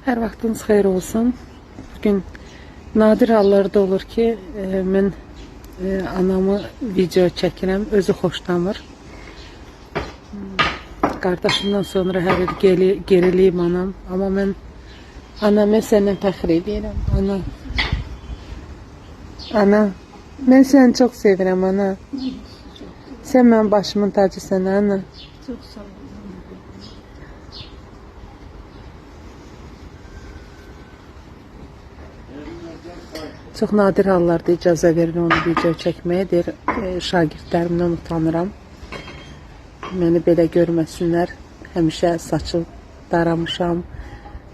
Hər vaxtınız xeyir olsun. Bugün nadir hallarda olur ki, mən anamı video çəkirəm, özü xoşlamır. Qardaşımdan sonra hər il geriliyim anam. Amma mən anamı səndən fəxr edirəm. Ana, mən səni çox sevirəm ana. Sən mənim başımın tacısan ana. Çok sağ olun. Çox nadir hallarda icazə verir onu video çəkməyə. Deyir, şagirdlərimdən utanıram. Məni belə görməsinlər. Həmişə saçı daramışam.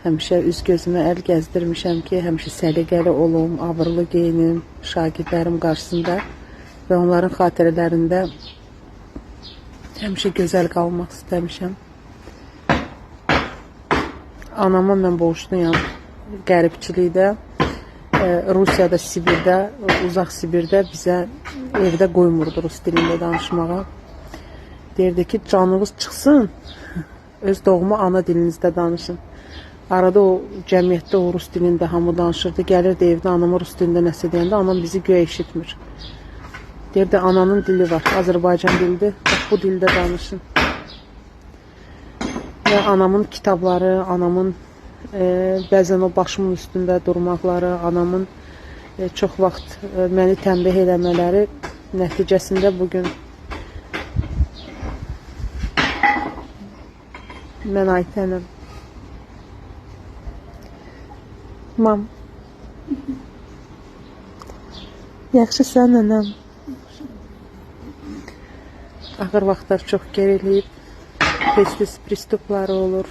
Həmişə üz gözümə əl gəzdirmişəm ki, həmişə səliqəli olum, abırlı geyinim şagirdlərim qarşısında və onların xatirələrində həmişə gözəl qalmaq istəmişəm. Anama mən borçluyam qəribçilikdə. Rusiyada, Sibirdə, uzaq Sibirdə bizə evdə qoymurdu rus dilində danışmağa. Deyirdi ki, canınız çıxsın, öz doğma ana dilinizdə danışın. Arada o cəmiyyətdə o rus dilində hamı danışırdı. Gəlirdi evdə anama rus dilində nəsə deyəndə anam bizi göyə eşitmir. Deyirdi, ananın dili var, Azərbaycan dilidir, bu dildə danışın. Və anamın kitabları, anamın bəzən o başımın üstündə durmaqları, anamın çox vaxt məni tənbih eləmələri nəticəsində bugün mən Aytənəm. Mam, yaxşısan anam. Ağır vaxtlar çox geriliyib, tez-tez pristupları olur.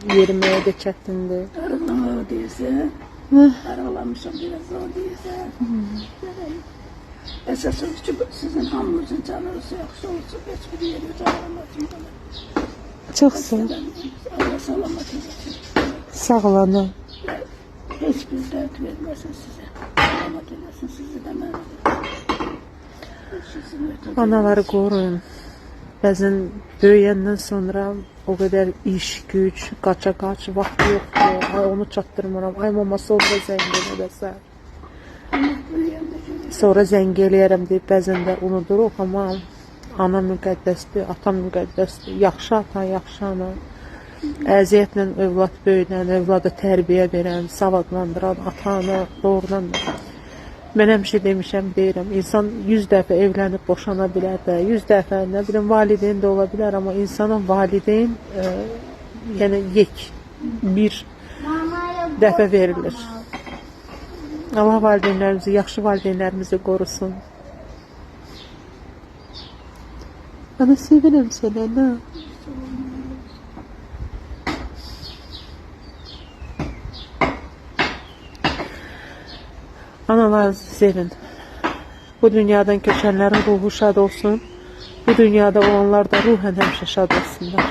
Yeriməyə də çətindir. Arıqlama o deyirsə, arıqlamışam biraz o deyirsə. Əsas odur ki, sizin hamınızın canınız yaxşı olsun, heç bir yeriniz ağlamasın bana. Çox sağ ol. Allah salamat edin. Sağ ol ana. Heç bir dərd verməsin sizə. Salamat eləsin sizi də mənə də. Anaları qoruyun. Bəzən böyüyəndən sonra o qədər iş, güc, qaça-qaç, vaxt yoxdur. Ay onu çatdırmıram. Ay mama sonra zəng eləsə. Sonra zəng eləyərəm deyib bəzən də unuduruq, amma ana müqəddəsdir, ata müqəddəsdir. Yaxşı ata, yaxşı ana. Əziyyətlə övlad böyüdən, övlada tərbiyə verən, savadlandıran ata, ana doğrudan da. Mən həmişə demişəm, deyirəm, insan 100 dəfə evlənib boşana bilər də, 100 dəfə, nə bilim, valideyn də ola bilər, amma insana valideyn yəni bir dəfə verilir. Allah valideynlərimizi, yaxşı valideynlərimizi qorusun. Ana, sevirəm səni, ana. Analarınızı sevin. Bu dünyadan köçənlərin ruhu şad olsun. Bu dünyada olanlar da ruhən həmişə şad olsunlar.